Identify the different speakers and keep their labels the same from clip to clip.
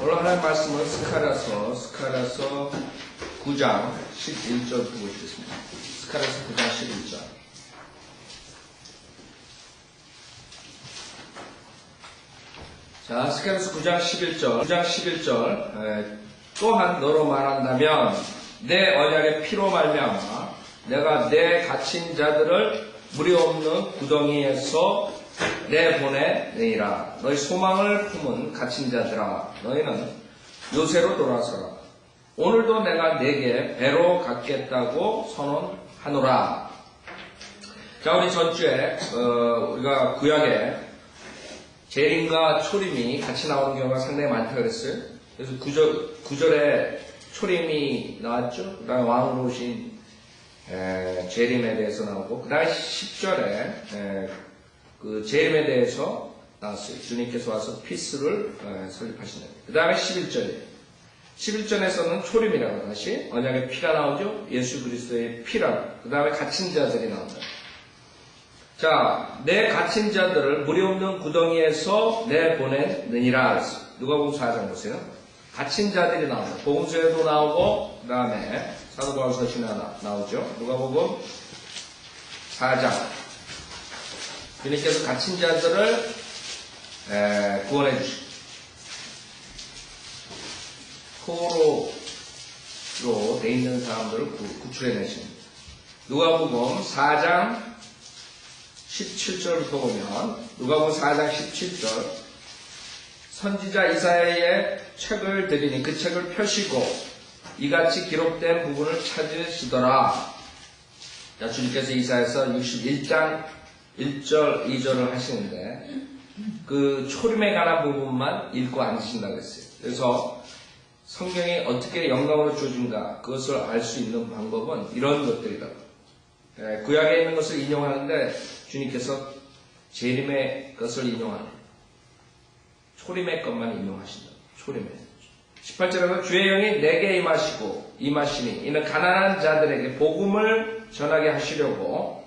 Speaker 1: 오늘 하나님 말씀은 스가랴서 9장 11절 보고 있겠습니다. 스가랴서 9장 11절. 자, 스가랴서 9장 11절. 또한 너로 말한다면 내 언약의 피로 말미암아 내가 내 갇힌 자들을 무리 없는 구덩이에서 내보내니라. 너희 소망을 품은 갇힌 자들아, 너희는 요새로 돌아서라. 오늘도 내가 내게 배로 갚겠다고 선언하노라. 자, 우리 전주에 우리가 구약에 재림과 초림이 같이 나오는 경우가 상당히 많다고 그랬어요. 그래서 9절에 초림이 나왔죠. 그 다음에 왕으로 오신 재림에 대해서 나오고, 그 다음에 10절에 그 재림에 대해서 나왔어요. 주님께서 와서 피스를 설립하시는. 그 다음에 11절이에요. 11절에서는 초림이라고 다시 언약의 피가 나오죠. 예수 그리스도의 피라고. 그 다음에 갇힌 자들이 나온다. 자, 내 갇힌 자들을 무리 없는 구덩이에서 내보내느니라. 누가복음 4장 보세요. 갇힌 자들이 나옵니다. 복음서에도 나오고, 그 다음에 사도 바울 서신에 나오죠. 누가복음 4장. 주님께서 갇힌 자들을 구원해 주시고, 포로로 돼 있는 사람들을 구출해 내십니다. 누가복음 4장 17절부터 보면, 누가복음 4장 17절, 선지자 이사야의 책을 드리니 그 책을 펴시고 이같이 기록된 부분을 찾으시더라. 자, 주님께서 이사야서 61장 1절, 2절을 하시는데 그 초림에 관한 부분만 읽고 앉으신다고 했어요. 그래서 성경이 어떻게 영광으로 주어진가 그것을 알 수 있는 방법은 이런 것들이다. 구약에 있는 것을 인용하는데 주님께서 재림의 것을 인용하는, 초림의 것만 인용하신다. 초림의. 18절에는 주의 영이 내게 임하시니 이는 가난한 자들에게 복음을 전하게 하시려고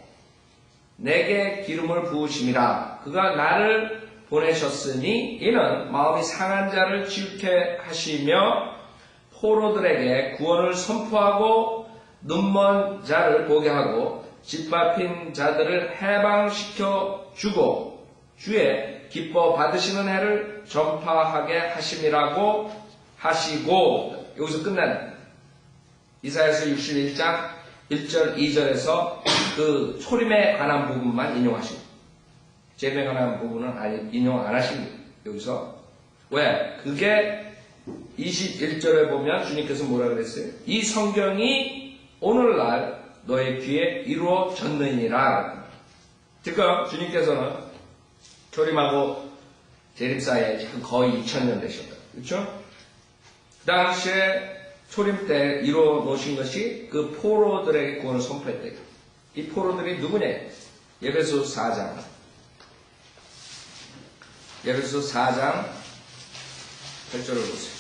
Speaker 1: 내게 기름을 부으심이라. 그가 나를 보내셨으니 이는 마음이 상한 자를 치유케 하시며 포로들에게 구원을 선포하고 눈먼 자를 보게 하고 짓밟힌 자들을 해방시켜 주고 주의 기뻐 받으시는 해를 전파하게 하심이라고 하시고, 여기서 끝난 이사야서 61장 1절 2절에서 그 초림에 관한 부분만 인용하십니다. 재림에 관한 부분은 인용 안 하십니다. 여기서 왜? 그게 21절에 보면 주님께서 뭐라 그랬어요? 이 성경이 오늘날 너의 귀에 이루어졌느니라. 지금 주님께서는 초림하고 재림 사이에 지금 거의 2000년 되셨다. 그렇죠? 그 당시에 초림 때 이루어 놓으신 것이 그 포로들에게 구원을 선포했다. 이 포로들이 누구냐? 에베소 4장 8절을 보세요.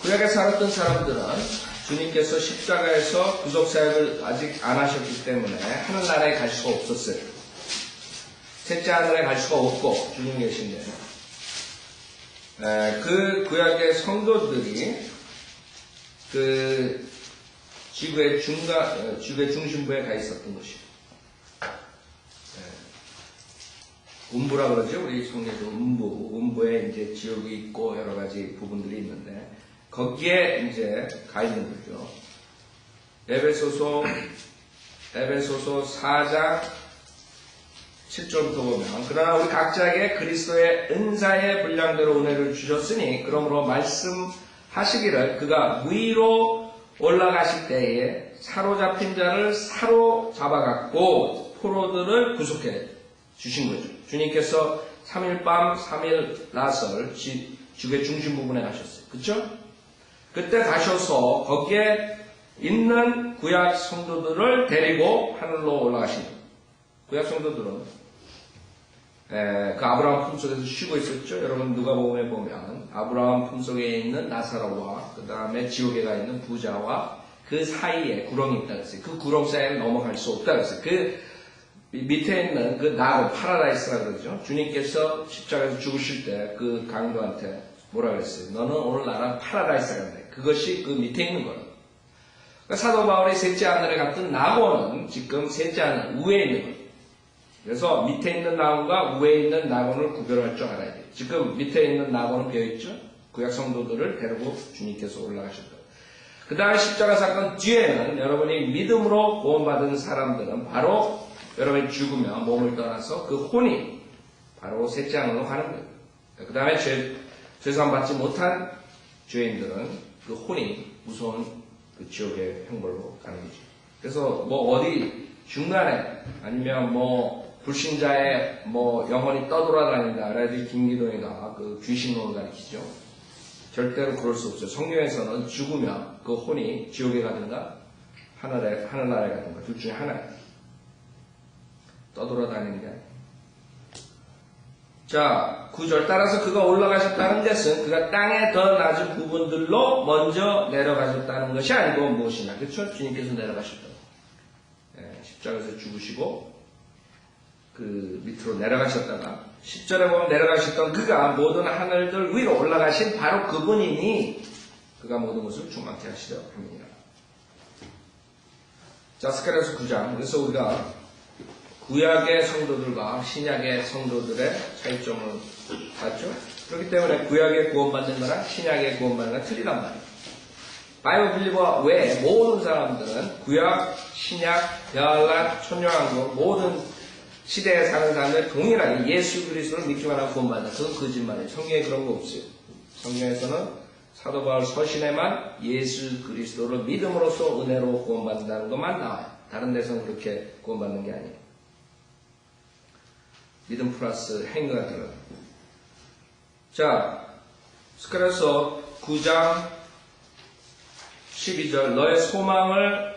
Speaker 1: 구약에 살았던 사람들은 주님께서 십자가에서 구속사역을 아직 안 하셨기 때문에 하늘나라에 갈 수가 없었어요. 셋째 하늘에 갈 수가 없고 주님 계신데, 그 구약의 성도들이 그 지구의 중심부에 가 있었던 것이에요. 음부라 그러죠. 우리 성경에도 음부에 이제 지옥이 있고 여러 가지 부분들이 있는데 거기에 이제 가 있는 거죠. 에베소서 4장 7절부터 보면, 그러나 우리 각자에게 그리스도의 은사의 분량대로 은혜를 주셨으니 그러므로 말씀하시기를 그가 위로 올라가실 때에 사로잡힌 자를 사로잡아갖고 포로들을 구속해 주신 거죠. 주님께서 3일 밤 3일 낮을 지구의 중심 부분에 가셨어요. 그렇죠? 그때 가셔서 거기에 있는 구약 성도들을 데리고 하늘로 올라가신 거예요. 구약 성도들은 그 아브라함 품속에서 쉬고 있었죠. 여러분 누가복음에 보면 아브라함 품속에 있는 나사로와 그 다음에 지옥에 가 있는 부자와 그 사이에 구렁이 있다고 했어요. 그 구렁 사이에 넘어갈 수 없다고 했어요. 그 밑에 있는 그 낙원, 파라다이스라 그러죠. 주님께서 십자가에서 죽으실 때 그 강도한테 뭐라 그랬어요? 너는 오늘 나랑 파라다이스 간다. 그것이 그 밑에 있는 거예요. 그러니까 사도 바울이 셋째 하늘에 갔던 낙원은 지금 셋째 하늘 위에 있는 거예요. 그래서 밑에 있는 낙원과 위에 있는 낙원을 구별할 줄 알아야 돼요. 지금 밑에 있는 낙원은 비어있죠. 구약 성도들을 데리고 주님께서 올라가셨다. 그 다음에 십자가 사건 뒤에는 여러분이 믿음으로 구원받은 사람들은 바로 여러분이 죽으면 몸을 떠나서 그 혼이 바로 셋째 하늘로 가는 거예요. 그 다음에 죄사함 받지 못한 죄인들은 그 혼이 무서운 그 지옥의 형벌로 가는 거죠. 그래서 뭐 어디 중간에 아니면 뭐 불신자의 뭐 영혼이 떠돌아다닌다. 그래야지 김기동이가 그 귀신론을 가리키죠. 절대로 그럴 수 없어요. 성경에서는 죽으면 그 혼이 지옥에 가든가 하늘나라에 가든가 둘 중에 하나예요. 떠돌아다니는 게 아니에요. 자, 9절 따라서 그가 올라가셨다는 것은 그가 땅의 더 낮은 부분들로 먼저 내려가셨다는 것이 아니고 무엇이냐. 그렇죠? 주님께서 내려가셨다고. 십자가에서 죽으시고 그 밑으로 내려가셨다가 10절에 보면 내려가셨던 그가 모든 하늘들 위로 올라가신 바로 그분이니 그가 모든 것을 충만케 하시려 합니다. 자, 스가랴서 9장. 그래서 우리가 구약의 성도들과 신약의 성도들의 차이점을 봤죠. 그렇기 때문에 구약의 구원받는 거랑 신약의 구원받는 거랑 틀리단 말이에요. 바이블 빌리버 외에 모든 사람들은 구약, 신약, 대환란, 천년왕국 모든 시대에 사는 사람들 동일하게 예수 그리스도를 믿기만 하고 구원받는다. 그건 거짓말이에요. 성경에 그런 거 없어요. 성경에서는 사도 바울 서신에만 예수 그리스도를 믿음으로써 은혜로 구원받는다는 것만 나와요. 다른 데서는 그렇게 구원받는 게 아니에요. 믿음 플러스 행위가 들어가요. 자, 스가랴서 9장 12절 너의 소망을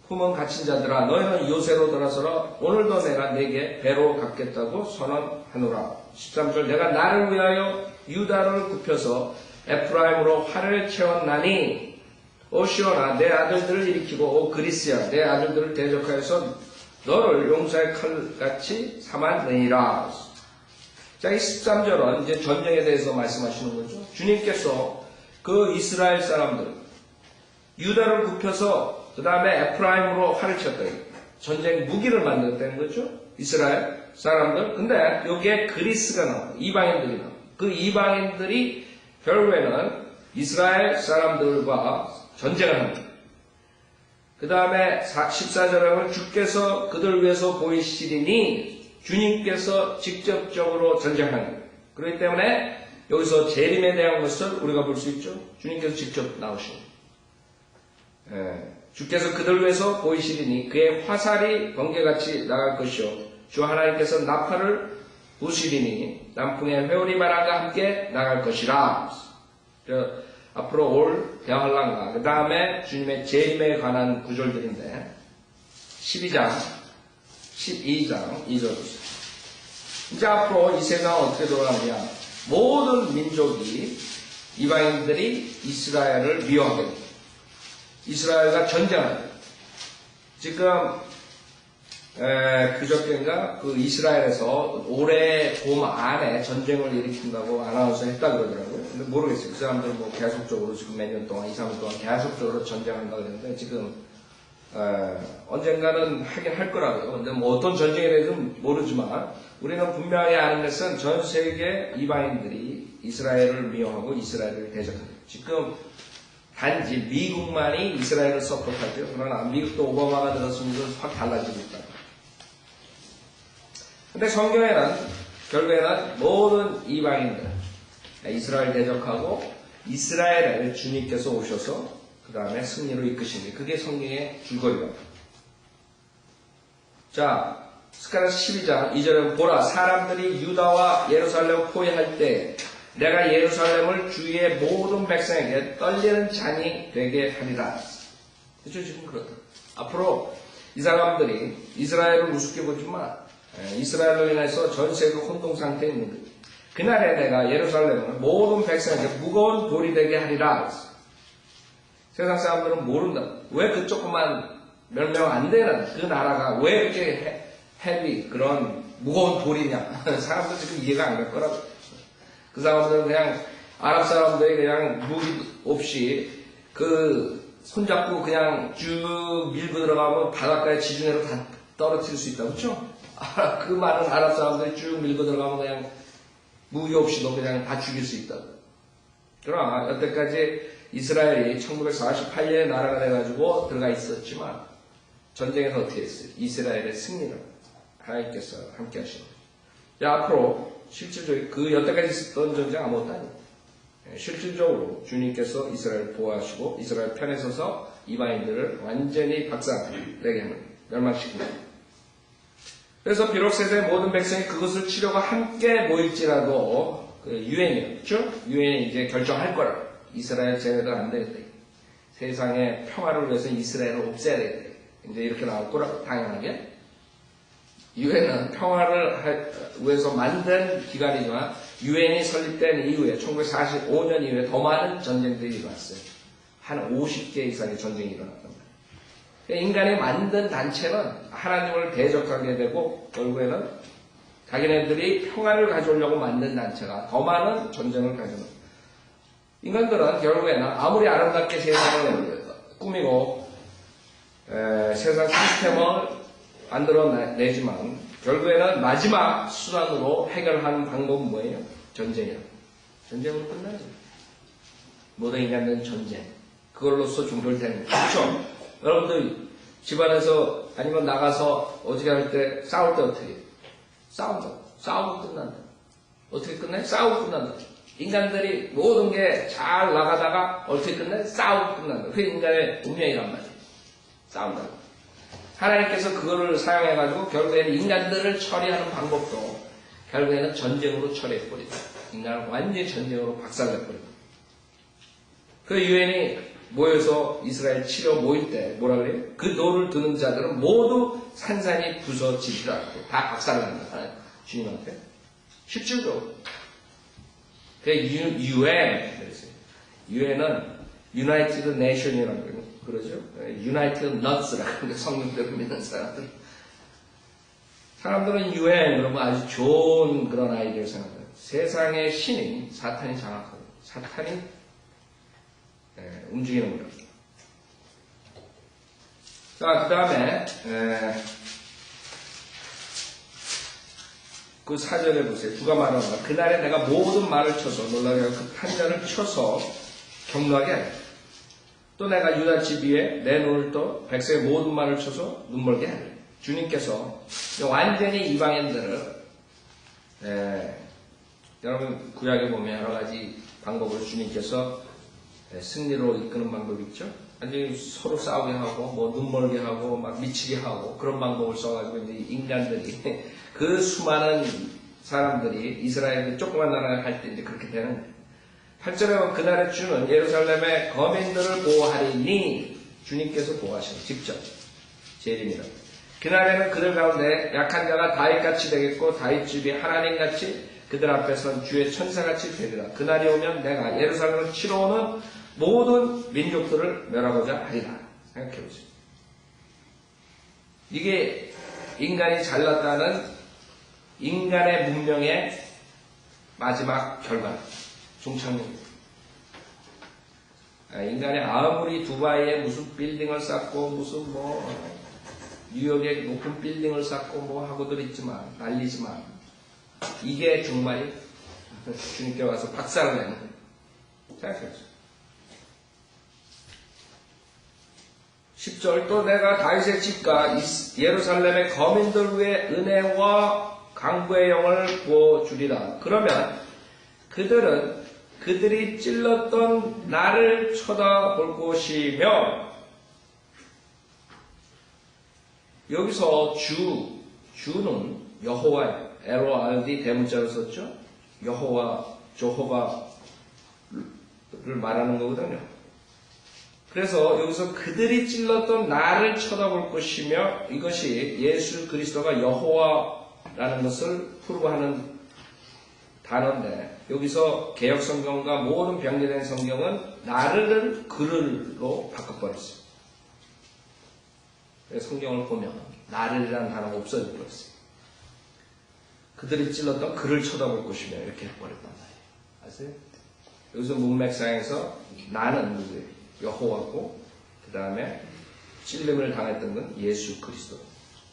Speaker 1: 품은 갇힌 자들아 너희는 요새로 돌아서라 오늘도 내가 내게 배로 갚겠다고 선언하노라. 13절 내가 나를 위하여 유다를 굽혀서 에프라임으로 활을 채웠나니 오 시온아 내 아들들을 일으키고 오 그리스야 내 아들들을 대적하여서 너를 용사의 칼같이 삼았느니라. 자, 이 13절은 이제 전쟁에 대해서 말씀하시는 거죠. 주님께서 그 이스라엘 사람들 유다를 굽혀서 그 다음에 에프라임으로 활을 쳤다. 전쟁 무기를 만들었다는 거죠. 이스라엘 사람들. 근데 여기에 그리스가 나와요. 이방인들이 나와요. 그 이방인들이 결국에는 이스라엘 사람들과 전쟁을 합니다. 그 다음에 14절에 보면 주께서 그들 위해서 보이시리니 주님께서 직접적으로 전쟁하는 거예요. 그렇기 때문에 여기서 재림에 대한 것을 우리가 볼 수 있죠. 주님께서 직접 나오시는 거예요. 주께서 그들 위해서 보이시리니 그의 화살이 번개같이 나갈 것이요 주 하나님께서 나팔을 부시리니 남풍의 회오리 바람과 함께 나갈 것이라. 앞으로 올 대환란과 그 다음에 주님의 재림에 관한 구절들인데 12장 12장 2절 보세요. 이제 앞으로 이 세상은 어떻게 돌아가느냐. 모든 민족이 이방인들이 이스라엘을 미워하게 됩니다. 이스라엘과 전쟁하게 됩니다. 지금 그저께인가 그 이스라엘에서 올해 봄 안에 전쟁을 일으킨다고 아나운서 했다 그러더라고요. 근데 모르겠어요. 그 사람들은 뭐 계속적으로 지금 몇 년 동안 2, 3년 동안 계속적으로 전쟁한다 그랬는데 지금 언젠가는 하긴 할 거라고요. 근데 뭐 어떤 전쟁에 대해서는 모르지만 우리는 분명히 아는 것은 전 세계 이방인들이 이스라엘을 미워하고 이스라엘을 대적합니다. 지금 단지 미국만이 이스라엘을 서포트하죠. 그러나 미국도 오바마가 들었으면서 확 달라지고 있다. 근데 성경에는 결국에는 모든 이방인들 이스라엘 대적하고 이스라엘을 주님께서 오셔서 그 다음에 승리로 이끄시는 게 그게 성경의 줄거리입니다. 자, 스가랴 12장 2절에 보라 사람들이 유다와 예루살렘을 포위할 때 내가 예루살렘을 주위의 모든 백성에게 떨리는 잔이 되게 하리라. 그렇죠? 지금 그렇다. 앞으로 이 사람들이 이스라엘을 우습게 보지만 이스라엘로 인해서 전 세계 혼동 상태에 있는 거예요. 그날에 내가 예루살렘을 모든 백성에게 무거운 돌이 되게 하리라. 세상 사람들은 모른다. 왜 그 조그만 몇 명 안 되는 그 나라가 왜 이렇게 헤비 그런 무거운 돌이냐? 사람들 지금 이해가 안 갈 거라고. 그 사람들은 그냥 아랍 사람들이 그냥 무기 없이 그 손잡고 그냥 쭉 밀고 들어가면 바닷가에 지중해로 다 떨어뜨릴 수 있다, 그렇죠? 그 많은 아랍 사람들이 쭉 밀고 들어가면 그냥 무기 없이도 그냥 다 죽일 수 있다. 그러나 여태까지 이스라엘이 1948년에 나라가 돼가지고 들어가 있었지만 전쟁에서 어떻게 했어요? 이스라엘의 승리를 하나님께서 함께 하시는 거예요. 앞으로 실질적으로 그 여태까지 있었던 전쟁 아무것도 아니에요. 실질적으로 주님께서 이스라엘을 보호하시고 이스라엘 편에 서서 이방인들을 완전히 박살내게 하는 거예요. 멸망시키는 거예요. 그래서 비록 세상의 모든 백성이 그것을 치려고 함께 모일지라도 그 유엔이었죠? 유엔이 이제 결정할 거라고. 이스라엘 제외도 안 되겠다. 세상의 평화를 위해서 이스라엘을 없애야 되겠다. 이제 이렇게 나올 거라고, 당연하게. 유엔은 평화를 위해서 만든 기관이지만 유엔이 설립된 이후에 1945년 이후에 더 많은 전쟁들이 일어났어요. 한 50개 이상의 전쟁이 일어났단 말이에요. 그러니까 인간이 만든 단체는 하나님을 대적하게 되고 결국에는 자기네들이 평화를 가져오려고 만든 단체가 더 많은 전쟁을 가져옵니다. 인간들은 결국에는 아무리 아름답게 세상을 꾸미고 세상 시스템을 만들어내지만 결국에는 마지막 수단으로 해결하는 방법은 뭐예요? 전쟁이에요. 전쟁으로 끝나죠. 모든 인간들은 전쟁. 그걸로써 종결되는 거예요. 그렇죠? 여러분들 집안에서 아니면 나가서 어떻게 할 때 싸울 때 어떻게 해요? 싸운다. 싸우고 끝난다. 어떻게 끝나요? 싸우고 끝난다. 인간들이 모든 게 잘 나가다가 어떻게 끝나요? 싸우고 끝난다. 그게 인간의 운명이란 말이에요. 싸운다고. 하나님께서 그거를 사용해가지고 결국에는 인간들을 처리하는 방법도 결국에는 전쟁으로 처리해버리다. 인간을 완전히 전쟁으로 박살내버리다. 그 유엔이 모여서 이스라엘 치려 모일 때 뭐라 그래요? 그 노를 드는 자들은 모두 산산이 부서지리라. 다 박살난다. 주님한테. 실질적으로. 그 유엔 그랬어요. 유엔은 United Nation이라고 그러죠. United Nuts라고 성경대로 믿는 사람들. 사람들은 유엔 그러면 아주 좋은 그런 아이디어를 생각해요. 세상의 신이 사탄이 장악하고 사탄이 움직이는 거예요. 자, 그 다음에 그 4절에 보세요. 누가 말하는가? 그날에 내가 모든 말을 쳐서 놀라게 하고 그 판자를 쳐서 경노하게 하리라. 또 내가 유다 집 위에 내 눈을 떠 백성의 모든 말을 쳐서 눈멀게 하리라. 주님께서 완전히 이방인들을 여러분 구약에 보면 여러 가지 방법으로 주님께서 승리로 이끄는 방법이 있죠. 완전히 서로 싸우게 하고 뭐 눈멀게 하고 막 미치게 하고 그런 방법을 써가지고 이제 인간들이 그 수많은 사람들이 이스라엘이 조그만 나라를 할 때 이제 그렇게 되는 거예요. 8절에 그날의 주는 예루살렘의 거민들을 보호하리니 주님께서 보호하시는 직접 재림이라고. 그날에는 그들 가운데 약한 자가 다윗같이 되겠고 다윗집이 하나님같이 그들 앞에선 주의 천사같이 되리라. 그날이 오면 내가 예루살렘을 치러 오는 모든 민족들을 멸하고자 하리라. 생각해보세요. 이게 인간이 잘났다는 인간의 문명의 마지막 결과, 종착역입니다. 인간이 아무리 두바이에 무슨 빌딩을 쌓고 무슨 뭐 뉴욕에 높은 빌딩을 쌓고 뭐 하고들 있지만 난리지만 이게 정말 주님께 와서 박살을 내는 거예요. 생각해보세요. 10절 또 내가 다윗의 집과 예루살렘의 거민들 위에 은혜와 강구의 영을 부어주리라. 그러면 그들은 그들이 찔렀던 나를 쳐다볼 것이며 여기서 주는 여호와 LORD 대문자로 썼죠. 여호와 조호바를 말하는 거거든요. 그래서 여기서 그들이 찔렀던 나를 쳐다볼 것이며 이것이 예수 그리스도가 여호와라는 것을 풀어하는 단어인데 여기서 개역성경과 모든 변경된 성경은 나를 그를로 바꿔버렸어요. 성경을 보면 나를이라는 단어가 없어져 버렸어요. 그들이 찔렀던 그를 쳐다볼 것이며 이렇게 해버렸단 말이에요. 아세요? 여기서 문맥상에서 나는 누구예요? 여호와고 그 다음에 찔림을 당했던 건 예수 그리스도.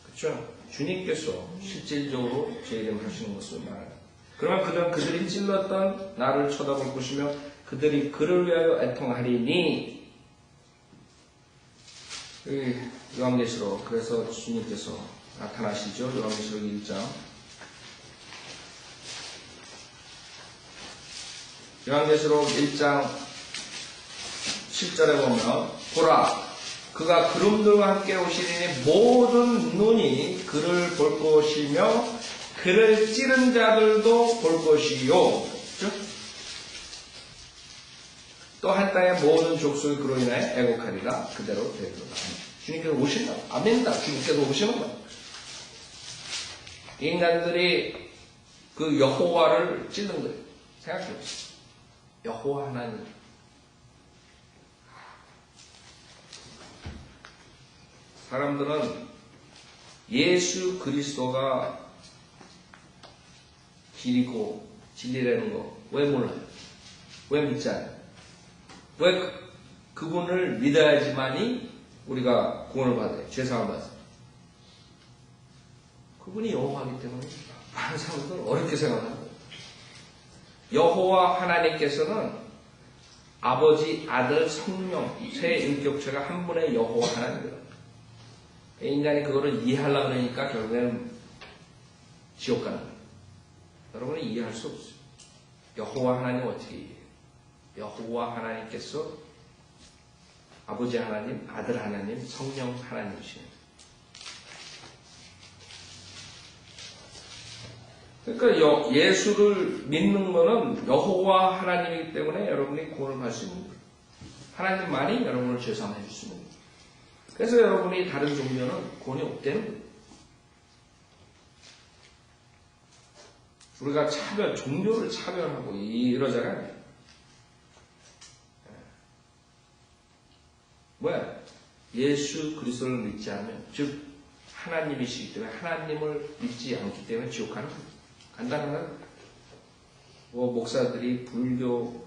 Speaker 1: 그렇죠? 주님께서 실질적으로 재림 하시는 것을 말해요. 그러면 그들이 찔렀던 나를 쳐다볼 것이며 그들이 그를 위하여 애통하리니. 요한계시록, 그래서 주님께서 나타나시죠. 요한계시록 1장. 요한계시록 1장 10절에 보면 보라 그가 구름들과 함께 오시리니 모든 눈이 그를 볼 것이며 그를 찌른 자들도 볼 것이요. 또 한 땅의 모든 족속이 그로 인하여 애곡하리라. 그대로 되리로다. 주님께서 오신다. 아멘다. 주님께서 오시는 거야. 인간들이 그 여호와를 찌른 거예요. 생각해보세요. 여호와 하나님. 사람들은 예수 그리스도가 길이고 진리라는 거 왜 몰라요? 왜 믿지 않아요? 왜 그분을 믿어야지만이 우리가 구원을 받아요? 죄사함을 받아요. 그분이 여호와이기 때문에 많은 사람들은 어렵게 생각하는 거예요. 여호와 하나님께서는 아버지, 아들, 성령 세 인격체가 한 분의 여호와 하나님이에요. 인간이 그거를 이해하려고 그러니까 결국에는 지옥 가는 거예요. 여러분은 이해할 수 없어요. 여호와 하나님 어떻게 이해해요? 여호와 하나님께서 아버지 하나님, 아들 하나님, 성령 하나님이시네요. 그러니까 예수를 믿는 것은 여호와 하나님이기 때문에 여러분이 구원을 받을 수 있는 거예요. 하나님만이 여러분을 죄사함해 줄 수 있는 거예요. 그래서 여러분이 다른 종교는 구원이 없다는 거예요. 우리가 종교를 차별하고 이러잖아요. 뭐야? 예수 그리스도를 믿지 않으면, 즉 하나님이시기 때문에 하나님을 믿지 않기 때문에 지옥 가는 거예요. 간단하다. 목사들이 불교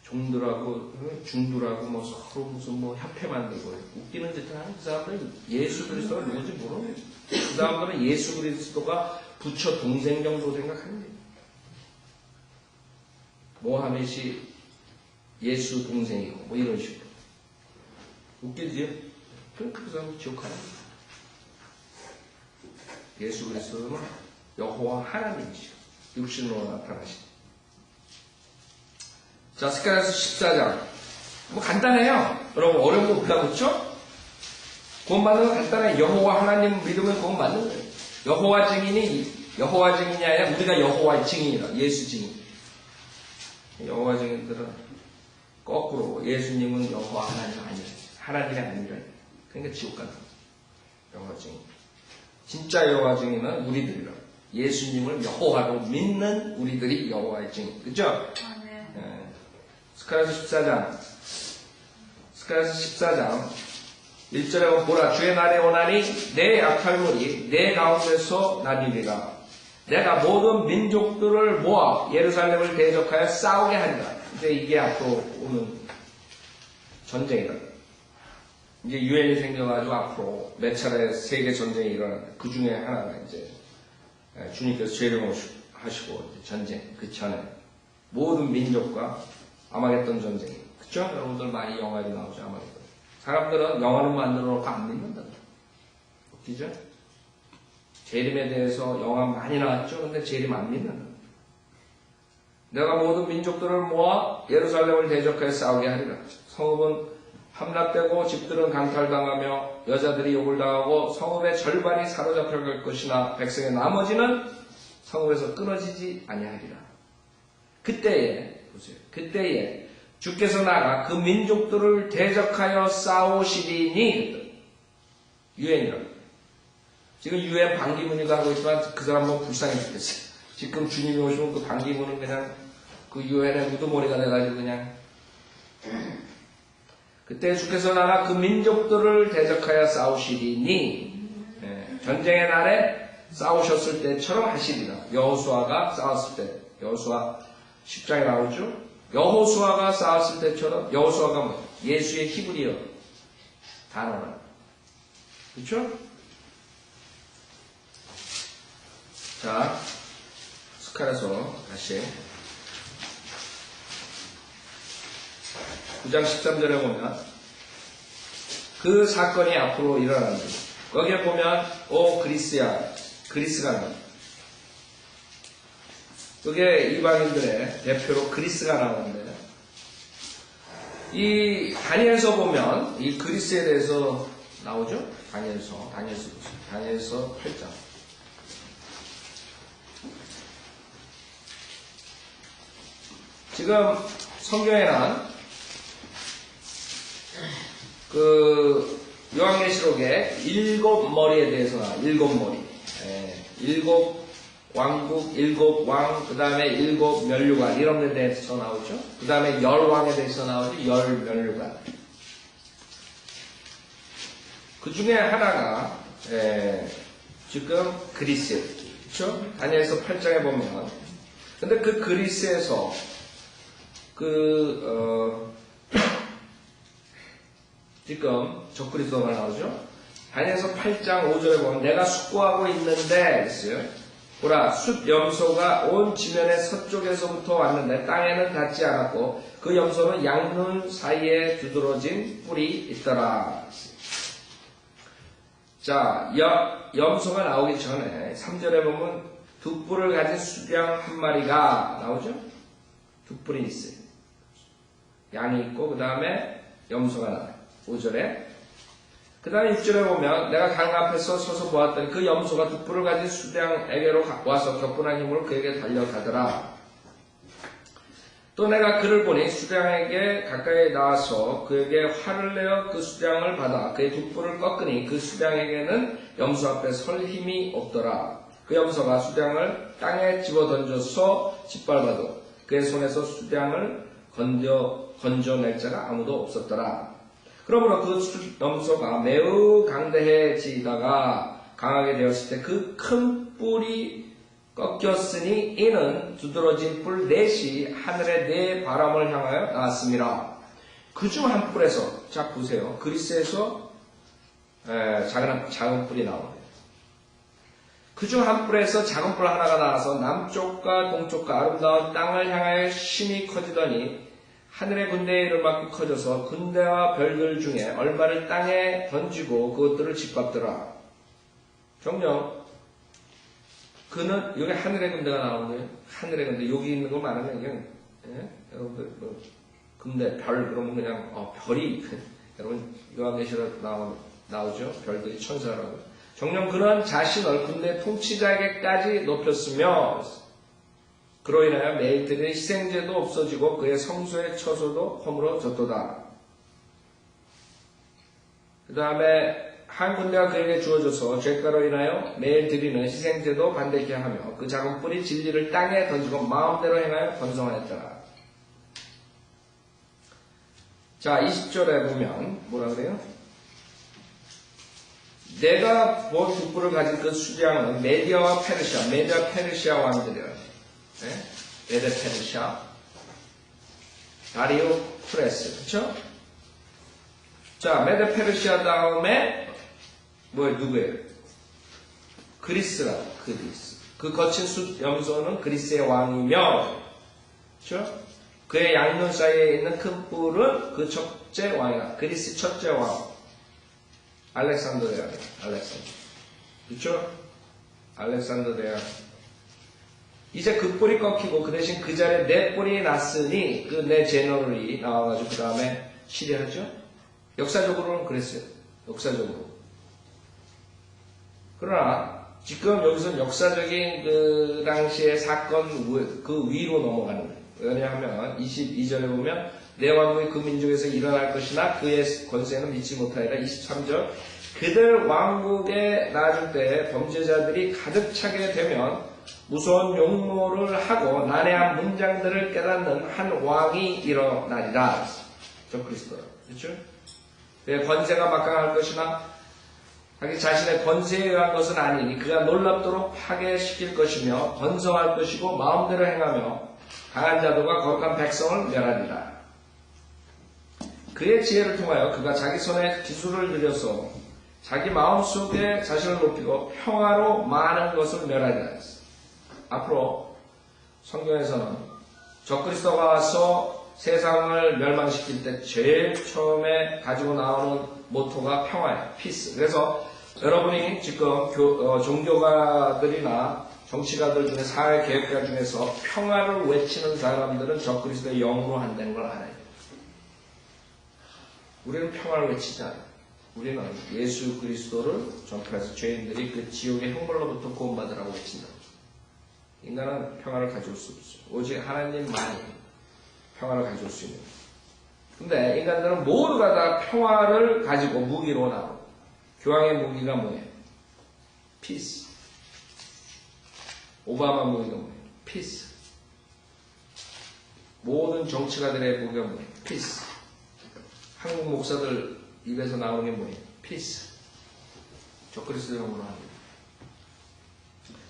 Speaker 1: 종들하고 중들하고 서로 무슨 협회 만들고 웃기는 짓을 하는 그 사람들은 예수 그리스도가 누군지 모르는 거예요. 그 사람들은 예수 그리스도가 부처 동생 정도 생각하는 거예요. 모하멧이 예수 동생이고 이런 식으로 웃기지요? 그 사람은 지옥 가는 거예요. 예수 그리스도는 여호와 하나님이시죠. 육신으로 나타나시죠. 자, 스가랴서 14장. 간단해요. 여러분, 어려운 거 없다고 그렇죠? 구원받는 건 간단해. 여호와 하나님 믿으면 구원받는 거예요. 여호와 증인이 아니라 우리가 여호와의 증인이다. 예수 증인. 여호와 증인들은 거꾸로 예수님은 여호와 하나님 아니라 하나님이 아니라 그러니까 지옥 간다. 여호와 증인. 진짜 여호와 증인은 우리들이라. 예수님을 여호와로 믿는 우리들이 여호와의 증인. 그죠? 네. 스가랴서 14장 1절에 보면 보라 주의 날에 오나니 내 약탈물이 내 가운데서 나뉘리라. 내가 모든 민족들을 모아 예루살렘을 대적하여 싸우게 하리라. 이제 이게 앞으로 오는 전쟁이다. 이제 유엔이 생겨가지고 앞으로 몇 차례 세계 전쟁이 일어나는데 그 중에 하나가 이제 주님께서 재림하시고 전쟁 그 전에 모든 민족과 아마겟돈 전쟁이. 그쵸? 여러분들 많이 영화에 나오죠 아마겟돈. 사람들은 영화는 만들어 놓고 안 믿는다. 웃기죠? 재림에 대해서 영화 많이 나왔죠? 근데 재림 안 믿는다. 내가 모든 민족들을 모아 예루살렘을 대적하여 싸우게 하리라. 성읍은 함락되고 집들은 강탈당하며 여자들이 욕을 당하고 성읍의 절반이 사로잡혀갈 것이나 백성의 나머지는 성읍에서 끊어지지 아니하리라. 그때에 주께서 나가 그 민족들을 대적하여 싸우시리니. 유엔이라고. 지금 유엔 반기문이가 하고 있지만 그 사람은 불쌍해 죽겠어요. 지금 주님이 오시면 그 반기문은 그냥 그 유엔의 우두머리가 돼가지고 그냥. 그때 주께서 나가 그 민족들을 대적하여 싸우시리니. 전쟁의 날에 싸우셨을 때처럼 하시리라. 여호수아가 싸웠을 때, 여호수아 10장에 나오죠. 여호수아가 싸웠을 때처럼, 여호수아가 뭐 예수의 히브리어 단어라. 그렇죠? 자, 스칼에서 다시 9장 13절에 보면 그 사건이 앞으로 일어나는 거예요. 거기에 보면 그리스가 나옵니다. 그게 이방인들의 대표로 그리스가 나오는데, 이 다니엘서 보면 이 그리스에 대해서 나오죠. 다니엘서 8장. 지금 성경에는 그 요한계시록에 7머리에 대해서 나와요. 7머리. 7 왕국, 7 왕, 그 다음에 7 면류관, 이런 데 대해서 나오죠. 그 다음에 10왕에 대해서 나오죠. 10 면류관. 그 중에 하나가, 지금 그리스. 그쵸? 다니엘서 8장에 보면. 근데 그 그리스에서, 지금 적그리스도가 나오죠. 다니엘서 8장 5절에 보면 내가 숙고하고 있는데 있어요. 보라 숫 염소가 온 지면의 서쪽에서부터 왔는데 땅에는 닿지 않았고 그 염소는 양눈 사이에 두드러진 뿔이 있더라. 자, 염소가 나오기 전에 3절에 보면 두 뿔을 가진 수양 한 마리가 나오죠. 두 뿔이 있어요. 양이 있고 그 다음에 염소가 나와요. 5절에. 그 다음에 6절에 보면 내가 강 앞에서 서서 보았더니 그 염소가 두 뿔을 가진 수량에게로 와서 격분한 힘으로 그에게 달려가더라. 또 내가 그를 보니 수량에게 가까이 나와서 그에게 활을 내어 그 수량을 받아 그의 두 뿔을 꺾으니 그 수량에게는 염소 앞에 설 힘이 없더라. 그 염소가 수량을 땅에 집어던져서 짓밟아도 그의 손에서 수량을 건져낼 자가 아무도 없었더라. 그러므로 그 염소가 매우 강대해지다가 강하게 되었을 때 그 큰 뿔이 꺾였으니 이는 두드러진 뿔 넷이 하늘의 네 바람을 향하여 나왔습니다. 그중 한 뿔에서, 자 보세요. 그리스에서 작은 뿔이 나오네요. 그중 한 뿔에서 작은 뿔 하나가 나와서 남쪽과 동쪽과 아름다운 땅을 향하여 심히 커지더니 하늘의 군대에 이를 만큼 커져서 군대와 별들 중에 얼마를 땅에 던지고 그것들을 짓밟더라. 정녕 그는 여기 하늘의 군대가 나오는 거예요. 하늘의 군대 여기 있는 거 말하면 그냥 여러분들 군대 별 그러면 그냥 별이 여러분 요한계시록 나오죠. 별들이 천사라고. 정녕 그는 자신을 군대 통치자에게까지 높였으며 그로 인하여 매일 드리는 희생제도 없어지고 그의 성소의 처소도 허물어졌도다. 그 다음에 한 군대가 그에게 주어져서 죄가로 인하여 매일 드리는 희생제도 반대케 하며 그 작은 뿔이 진리를 땅에 던지고 마음대로 행하여 번성하였더라. 자 20절에 보면 뭐라 그래요? 내가 본 두 뿔을 가진 그 수량은 메디아와 페르시아 왕들이라. 메데 페르시아, 다리오 프레스, 그쵸? 자, 메데 페르시아 다음에, 누구예요? 그리스라, 그리스. 그 거친 숫 염소는 그리스의 왕이며, 그쵸? 그의 양눈 사이에 있는 큰 뿔은 그 첫째 왕이다. 그리스 첫째 왕. 알렉산드레아, 그쵸? 알렉산드레아. 이제 그 뿔이 꺾이고 그 대신 그 자리에 네 뿔이 났으니 그 네 제너럴이 나와가지고 그 다음에 시리하죠. 역사적으로는 그랬어요. 역사적으로. 그러나 지금 여기서는 역사적인 그 당시의 사건 그 위로 넘어가는 거예요. 왜냐하면 22절에 보면 내 왕국이 그 민족에서 일어날 것이나 그의 권세는 믿지 못하리라. 23절 그들 왕국에 나아질 때 범죄자들이 가득 차게 되면 무서운 용모를 하고 난해한 문장들을 깨닫는 한 왕이 일어나리라. 저 그리스도. 그렇죠? 그의 권세가 막강할 것이나 자기 자신의 권세에 의한 것은 아니니 그가 놀랍도록 파괴시킬 것이며 번성할 것이고 마음대로 행하며 강한 자들과 거룩한 백성을 멸하리라. 그의 지혜를 통하여 그가 자기 손에 기술을 들여서 자기 마음속에 자신을 높이고 평화로 많은 것을 멸하리라 했어. 앞으로 성경에서는 적그리스도가 와서 세상을 멸망시킬 때 제일 처음에 가지고 나오는 모토가 평화예요. 피스. 그래서 여러분이 지금 종교가들이나 정치가들 중에 사회개혁가 중에서 평화를 외치는 사람들은 적그리스도의 영으로 한다는 걸 알아야 돼요. 우리는 평화를 외치지 않아요. 우리는 예수 그리스도를 전파해서 죄인들이 그 지옥의 형벌로부터 구원받으라고 외친다. 인간은 평화를 가져올 수 없어요. 오직 하나님만이 평화를 가져올 수 있는 거예요. 근데 인간들은 모두가 다 평화를 가지고 무기로 나오고, 교황의 무기가 뭐예요? 피스. 오바마 무기가 뭐예요? 피스. 모든 정치가들의 무기가 뭐예요? 피스. 한국 목사들 입에서 나오는 게 뭐예요? 피스. 적그리스도 영으로 하는 거예요.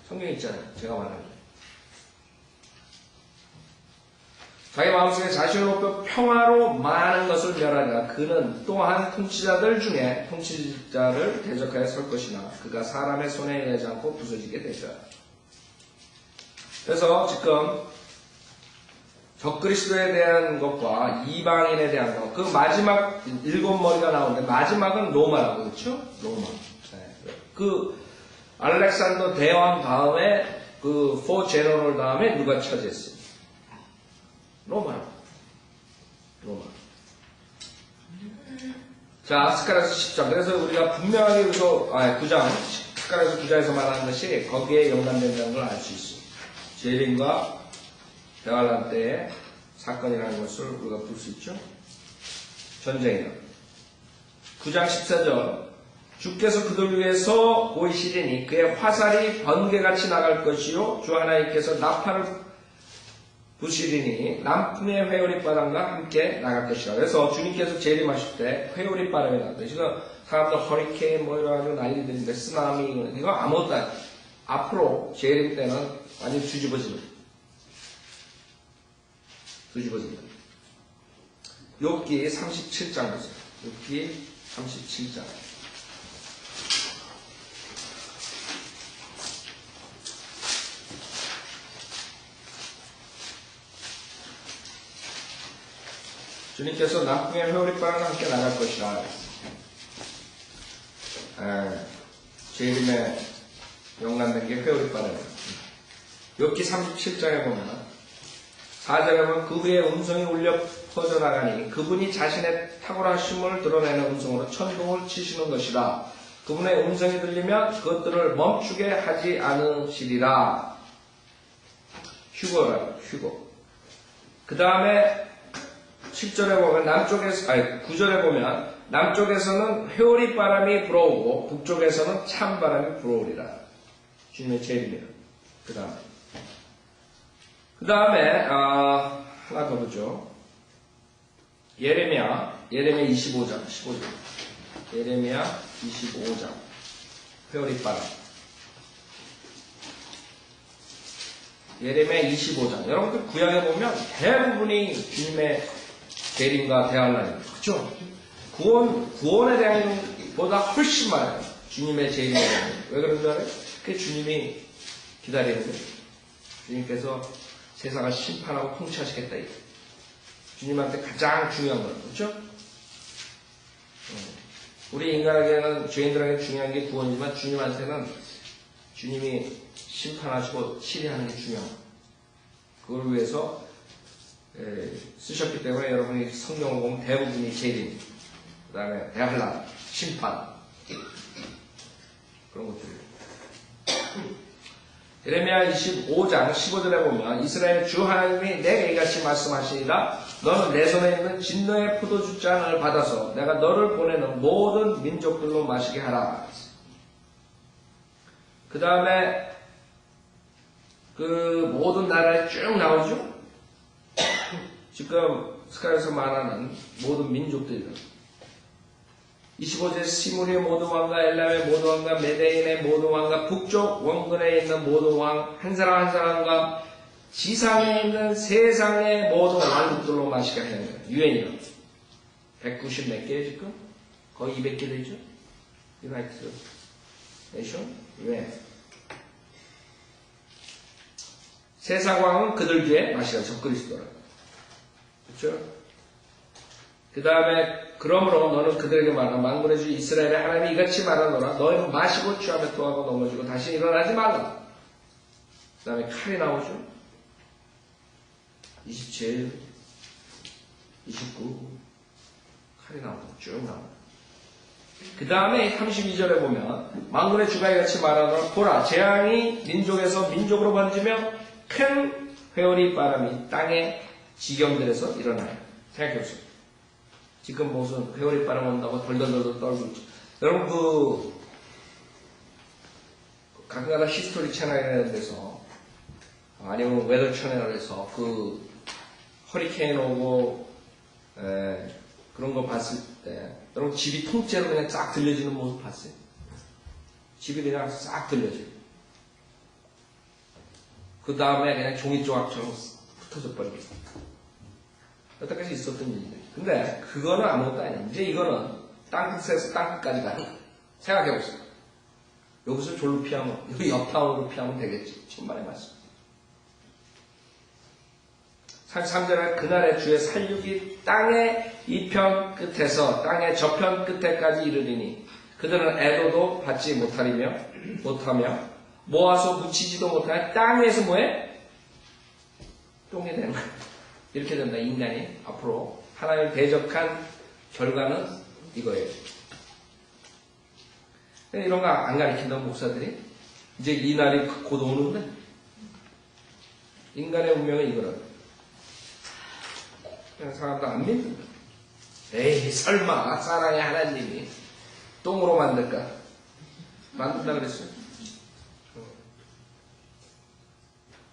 Speaker 1: 성경에 있잖아요. 제가 말하는 거예요. 자기 마음속에 자신을 높여 평화로 많은 것을 멸하리라. 그는 또한 통치자들 중에 통치자를 대적하여 설 것이나 그가 사람의 손에 의하지 않고 부서지게 되리라. 그래서 지금 적그리스도에 대한 것과 이방인에 대한 것, 그 마지막 7머리가 나오는데 마지막은 로마라고 그렇죠? 로마. 네. 그 알렉산더 대왕 다음에 그 포 제너럴 다음에 누가 차지했어요? 로마. 자, 스가랴서 10장. 그래서 우리가 분명하게 여기서 9장, 스가랴서 9장에서 말하는 것이 거기에 연관된다는 걸 알 수 있어요. 제림과 대환란 때의 사건이라는 것을 우리가 볼 수 있죠. 전쟁이다. 9장 14절. 주께서 그들 위해서 보이시리니 그의 화살이 번개같이 나갈 것이요 주 하나님께서 나팔을 부시리니 남풍의 회오리 바람과 함께 나갈 것이라. 그래서 주님께서 재림하실 때 회오리 바람이 나는데 지금 사람들 허리케인 뭐 이래가지고 난리들인데 쓰나미 이거 아무것도 아니에요. 앞으로 재림 때는 완전 뒤집어집니다. 욥기 37장 보세요. 욥기 37장. 주님께서 남풍의 회오리바람과 함께 나갈 것이라. 재림에 연관된 게 회오리바람이에요. 욥기 37장에 보면 4절에 보면 그 후에 음성이 울려 퍼져나가니 그분이 자신의 탁월하심을 드러내는 음성으로 천둥을 치시는 것이라. 그분의 음성이 들리면 그것들을 멈추게 하지 않으시리라. 휴거라고, 휴거. 그 다음에 10절에 보면 9절에 보면 남쪽에서는 회오리 바람이 불어오고 북쪽에서는 찬 바람이 불어오리라. 주님의 재림이라. 그 다음에 하나 더 보죠. 예레미야 25장 15절. 예레미야 25장 회오리 바람. 예레미야 25장. 여러분들 구약에 보면 대부분이 주님의 재림과 대환란입니다. 그렇죠? 구원에 대한 보다 훨씬 많아요. 주님의 재림에 대한. 왜 그런 줄 알아요? 그게 주님이 기다리는 거예요. 주님께서 세상을 심판하고 통치하시겠다. 주님한테 가장 중요한 거예요. 그렇죠? 우리 인간에게는, 죄인들에게 중요한 게 구원이지만 주님한테는 주님이 심판하시고 치리하는 게 중요한 거예요. 그걸 위해서 쓰셨기 때문에 여러분이 성경을 보면 대부분이 재림, 그 다음에 대환란, 심판 그런 것들이에요. 예레미야 25장 15절에 보면 이스라엘 주 하나님이 내게 이같이 말씀하시니라. 너는 내 손에 있는 진노의 포도주 잔을 받아서 내가 너를 보내는 모든 민족들로 마시게 하라. 그 다음에 그 모든 나라에 쭉 나오죠. 지금 스가랴에서 말하는 모든 민족들이다. 25절 시므리의 모든 왕과 엘람의 모든 왕과 메데인의 모든 왕과 북쪽 원근에 있는 모든 왕 한 사람 한 사람과 지상에 있는 세상의 모든 왕국들로 마시게 하는 거예요. 유엔이요. 190 몇 개예요 지금? 거의 200개 되죠? 유나이티드 네이션 유엔. 세상 왕은 그들 뒤에 마시라. 적그리스도라. 그렇죠? 그 다음에 그러므로 너는 그들에게 말하라. 만군의 주 이스라엘의 하나님이 이같이 말하노라. 너희는 마시고 취하며 토하고 넘어지고 다시 일어나지 말라. 그 다음에 칼이 나오죠. 27, 29 칼이 나오고 쭉 나옵니다. 그 다음에 32절에 보면 만군의 주가 이같이 말하노라. 보라 재앙이 민족에서 민족으로 번지며 큰 회오리 바람이 땅의 지경들에서 일어나요. 생각해보세요. 지금 무슨 회오리 바람 온다고 덜덜덜 떨고 있죠. 여러분 가끔가다 히스토리 채널이라는 데서 아니면 웨더 채널에서 허리케인 오고 그런 거 봤을 때 여러분 집이 통째로 그냥 싹 들려지는 모습 봤어요? 집이 그냥 싹 들려져요. 그 다음에 그냥 종이 조각처럼 흩어져 버리겠어요. 여태까지 있었던 일이에요. 근데 그거는 아무것도 아니에요. 이제 이거는 땅끝에서 땅끝까지 가는 거예요. 생각해보세요. 여기서 졸로 피하면 여기 옆타운으로 피하면 되겠지. 천만의 말씀. 33절에 그날의 주의 살육이 땅의 이편 끝에서 땅의 저편 끝에까지 이르리니 그들은 애도도 받지 못하며 모아서 묻히지도 못하며 땅 위에서 뭐해? 똥이 되는 거야. 이렇게 된다. 인간이 앞으로 하나님을 대적한 결과는 이거예요. 이런 거 안 가르친다고 목사들이 이제 이 날이 곧 오는데 인간의 운명은 이거라고. 그냥 사람도 안 믿는 거야. 에이 설마 사랑의 하나님이 똥으로 만들까? 만든다 그랬어요.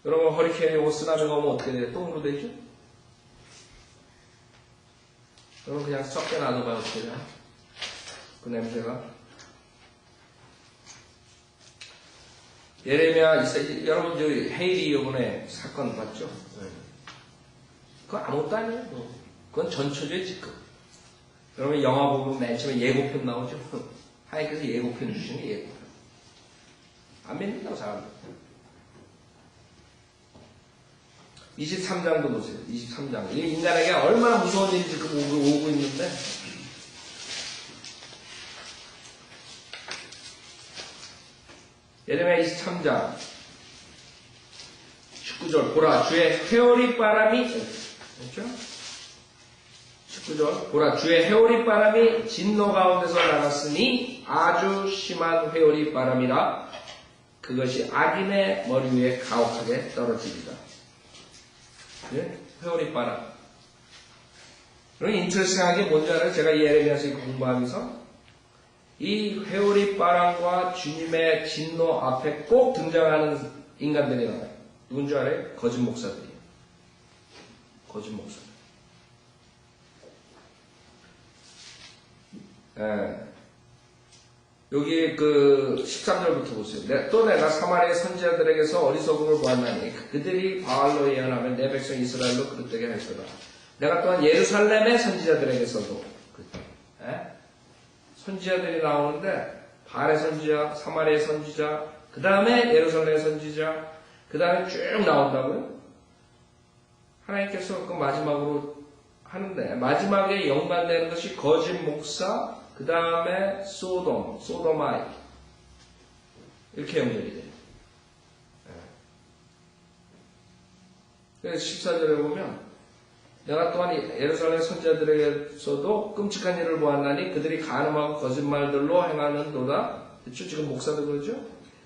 Speaker 1: 여러분 허리케인이 오고 쓰나미가 오면 어떻게 돼요? 똥으로 되죠? 여러분 그냥 썩게 놔둬봐요. 어떻게 돼요? 그 냄새가. 예레미야 여러분 저 헤이리 이번에 사건 봤죠? 그거 아무것도 아니에요. 그건 전초제 지금. 여러분 영화 보면 맨 처음에 예고편 나오죠? 하나님께서 예고편 주시는 게 예고편. 안 믿는다고 사람들. 23장도 보세요. 23장. 이게 인간에게 얼마나 무서운 일이 지금 오고 있는데. 예레미야 23장 19절 보라 주의 회오리 바람이 그렇죠? 19절 보라 주의 회오리 바람이 진노 가운데서 나갔으니 아주 심한 회오리 바람이라 그것이 악인의 머리 위에 가혹하게 떨어집니다. 네? 회오리 바람. 그럼 인트레스팅하게 뭔지 알아요? 제가 예레미야서 공부하면서 이 회오리 바람과 주님의 진노 앞에 꼭 등장하는 인간들이 나와요. 누군지 알아요? 거짓 목사들이에요. 거짓 목사들. 여기 13절부터 보세요. 또 내가 사마리아 선지자들에게서 어리석음을 보았나니 그들이 바알로 예언하면 내 백성 이스라엘로 그릇되게 할 거다. 내가 또한 예루살렘의 선지자들에게서도 선지자들이 나오는데 바알의 선지자, 사마리아의 선지자, 그 다음에 예루살렘의 선지자, 그 다음에 쭉 나온다고요? 하나님께서 그 마지막으로 하는데 마지막에 연관되는 것이 거짓 목사, 그 다음에 소도마이 이렇게 연결이 돼요. 그래서 14절에 보면 내가 또한 예루살렘 선지자들에게서도 끔찍한 일을 보았나니 그들이 간음하고 거짓말들로 행하는도다. 그렇죠? 지금 목사도 그러죠?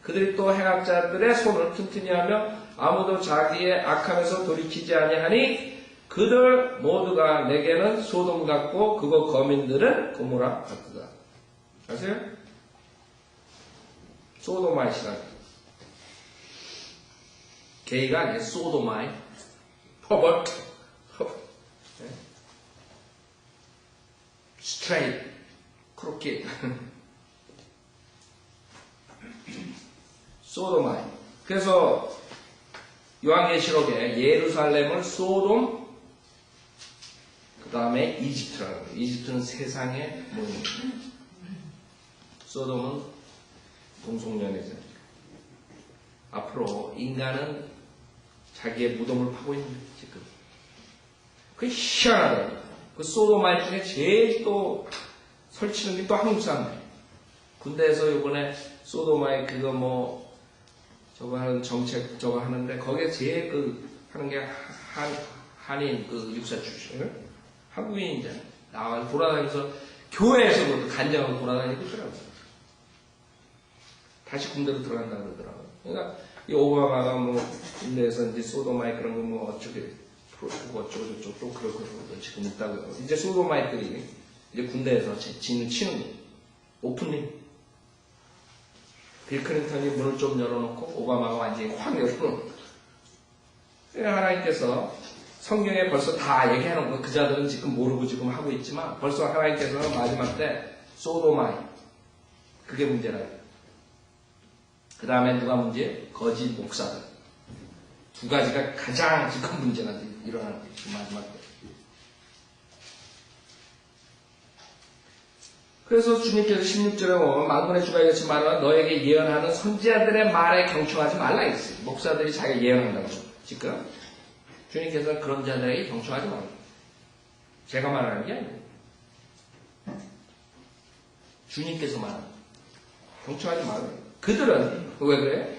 Speaker 1: 그들이 또 행악자들의 손을 튼튼히 하며 아무도 자기의 악함에서 돌이키지 아니하니 그들 모두가 내게는 소돔 같고 그거 거민들은 고모라 같다. 아세요? 소도마이시라고. 게이가 아니에요. 소도마이. 퍼벌. 스트레이트. 크로켓. 소도마이. 그래서 요한계시록에 예루살렘을 소돔, 그 다음에 이집트라고 해요. 이집트는 세상의 모형입니다. 소돔은 동성연애자. 앞으로 인간은 자기의 무덤을 파고 있는 거예요, 지금. 그게 희한하다. 그 소돔말 중에 제일 또 설치는 게 또 한국 사람들. 군대에서 요번에 소돔마이 그거 뭐 저거 하는 정책 저거 하는데 거기에 제일 그 하는 게 한인 그 육사 출신 한국인이잖아요. 나와 돌아다니면서 교회에서 그 간장으로 돌아다니고 있더라고요. 다시 군대로 들어간다고 그러더라고요. 그러니까 이 오바마가 뭐 군대에서 이제 소돔마이 그런 거 뭐 어쩌고 저쩌고 또 그러고 지금 있다고요. 이제 소돔마이들이 이제 군대에서 진을 치는 거예요. 오픈링. 빌 클린턴이 문을 좀 열어놓고 오바마가 완전히 확 열어놓고 하나님께서 성경에 벌써 다 얘기해놓은 거 그자들은 지금 모르고 지금 하고 있지만 벌써 하나님께서 마지막 때 소도마이 그게 문제라요. 그 다음에 누가 문제? 거짓 목사들. 두 가지가 가장 지금 문제가 일어나는 거예요. 마지막 때. 그래서 주님께서 16절에 보면 만군의 주가 이같이 말하라 너에게 예언하는 선지자들의 말에 경청하지 말라 했어요. 목사들이 자기가 예언한다고 지금 주님께서 그런 자들에게 경청하지 말라. 제가 말하는 게 아니에요. 주님께서 말하는 거예요. 경청하지 말아요. 그들은 왜 그래?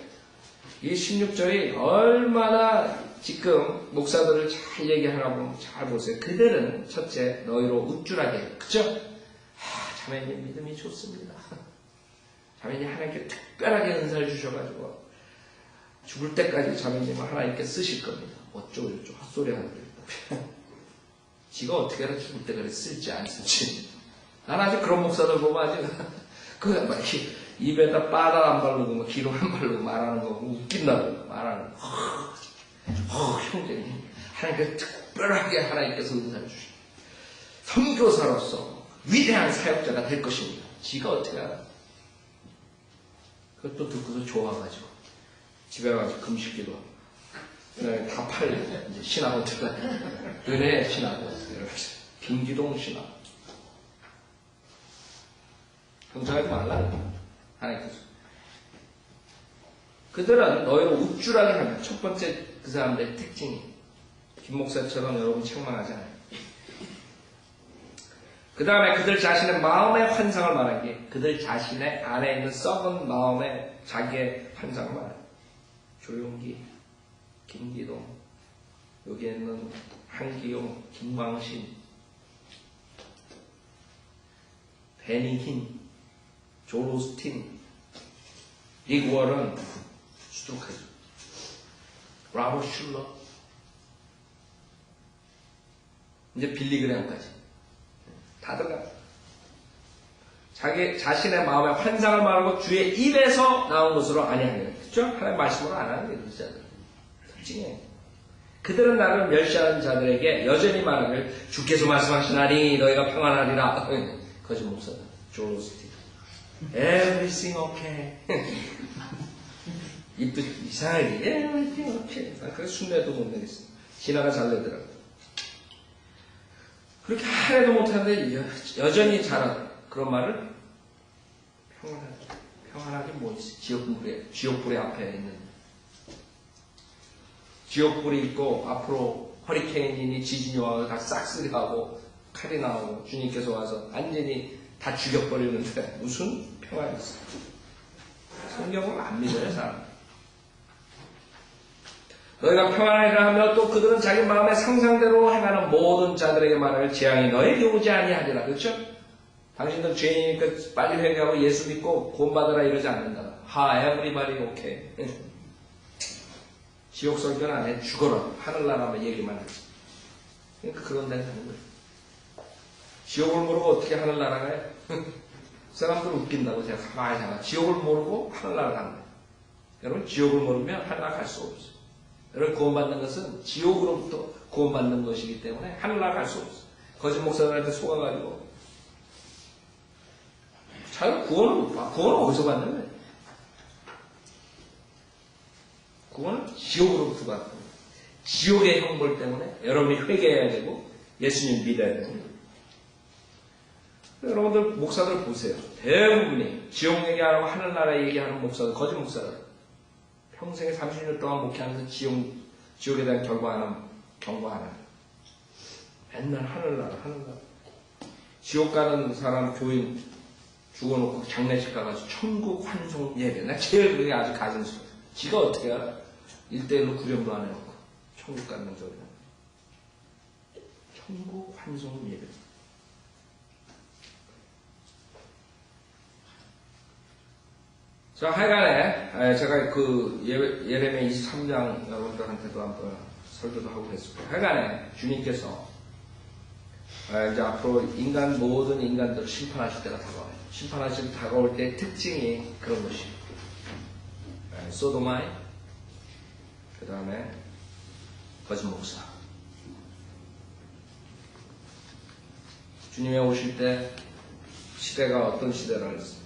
Speaker 1: 이 16절이 얼마나 지금 목사들을 잘 얘기하라고 잘 보세요. 그들은 첫째 너희로 우쭐하게 해요. 그죠? 자매님 믿음이 좋습니다. 자매님 하나님께 특별하게 은사를 주셔가지고 죽을 때까지 자매님을 하나님께 쓰실 겁니다. 어쩌고 저쩌고 헛소리 하는 거예요. 지가 어떻게 알아 죽을 때까지 쓸지 안 쓸지. 난 아직 그런 목사들 보면 아직 그막 입에다 바닥 안 바르고 뭐 기름 안 바르고 말하는 거 웃긴다고 말하는 거. 형제님 하나님께 특별하게 하나님께서 은사를 주십니다. 선교사로서 위대한 사역자가 될 것입니다. 지가 어떻게 알아? 그것도 듣고서 좋아가지고 집에 가서 금식기도 하고 다 팔려. 이제 신학원 들어가 은혜 신학원 빙기동 신학 경청하지 말라. 하나님께서 그들은 너희를 우쭐하게 합니다. 첫 번째 그 사람들의 특징이 김 목사처럼 여러분 책망하잖아요. 그 다음에 그들 자신의 마음의 환상을 말한 게 그들 자신의 안에 있는 썩은 마음의 자기의 환상을 말해요. 조용기, 김기동, 여기에 있는 한기용, 김광신, 베니힌, 조로스틴, 릭 워런, 수두룩하죠. 라버 슐러, 이제 빌리그램까지. 다 들어가. 자기 자신의 마음의 환상을 말하고 주의 입에서 나온 것으로 아니하는 그렇죠? 하나님의 말씀으로 안 하는 거예요. 자들. 특징이에요. 그들은 나를 멸시하는 자들에게 여전히 말하길 주께서 말씀하시나니 너희가 평안하리라. 거짓 목사다. 조로스티. Everything okay. 입도 이상하게 Everything okay. 그래서 순례도 못 내겠어. 신화가 잘 내더라고. 그렇게 하나도 못하는데 여전히 잘하는 그런 말을 평안하게 뭐 있어? 지옥불이 앞에 있는 지옥불이 있고 앞으로 허리케인이니 지진이 와서 다 싹쓸이 하고 칼이 나오고 주님께서 와서 완전히 다 죽여버리는데 무슨 평안이 있어? 성경을 안 믿어요 사람. 너희가 평안하리라 하며 또 그들은 자기 마음의 상상대로 행하는 모든 자들에게 말할 재앙이 너에게 오지 아니하리라. 그렇죠? 당신들 죄인이니까 빨리 회개하고 예수 믿고 구원받으라 이러지 않는다. everybody okay. 지옥 설교는 안 해. 죽어라. 하늘나라만 얘기만 하지. 그러니까 그런 데는 하는 거예요. 지옥을 모르고 어떻게 하늘나라 가요? 사람들 웃긴다고 제가 가만히 생각해. 지옥을 모르고 하늘나라 가는 거예요. 여러분 지옥을 모르면 하늘나라 갈 수 없어요. 여러분 구원받는 것은 지옥으로부터 구원받는 것이기 때문에 하늘나라 갈 수 없어. 거짓 목사들한테 속아가지고 자기가 구원을 못 봐. 구원을 어디서 받는 거야? 구원은 지옥으로부터 받는 거야. 지옥의 형벌 때문에 여러분이 회개해야 되고 예수님 믿어야 되고. 여러분들 목사들 보세요. 대부분이 지옥 얘기하고 하늘나라 얘기하는 목사들 거짓 목사들. 평생에 30년 동안 목회하면서 지옥에 대한 경고 안 하는. 맨날 하늘나라. 지옥 가는 사람 교인 죽어놓고 장례식 가가지고 천국 환송 예배. 나 제일 그게 아주 가슴스러워. 지가 어떻게 알아? 1대1로 구령도 안 해놓고 천국 가는 소리는. 천국 환송 예배. 자, 하여간에 제가 그 예레미야 23장 여러분들한테도 한번 설교도 하고 그랬습니다. 하여간에 주님께서 이제 앞으로 모든 인간들을 심판하실 때가 다가와요. 심판하실 때 다가올 때의 특징이 그런 것이에요. 소도마이, 그 다음에 거짓 목사. 주님이 오실 때 시대가 어떤 시대라 그랬어요?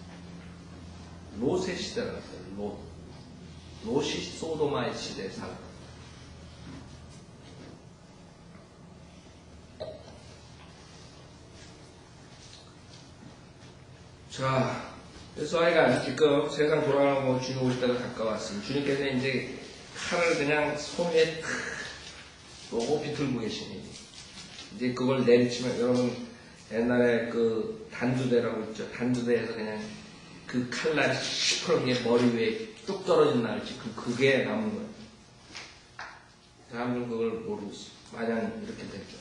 Speaker 1: 롯의 시대라 그랬어요. 롯이 소도마의 시대에 살았다. 자, 그래서 하여간 지금 세상 돌아가고 주님 오실 때가 가까웠습니다. 주님께서 이제 칼을 그냥 손 위에 탁 놓고 비틀고 계시니 이제 그걸 내리치면 여러분 옛날에 그 단두대라고 있죠. 단두대에서 그냥 그 칼날이 시퍼렇게 머리 위에 뚝 떨어진 날이지. 그게 남은 거예요. 사람들은 그걸 모르고 있어요. 마냥 이렇게 됐죠.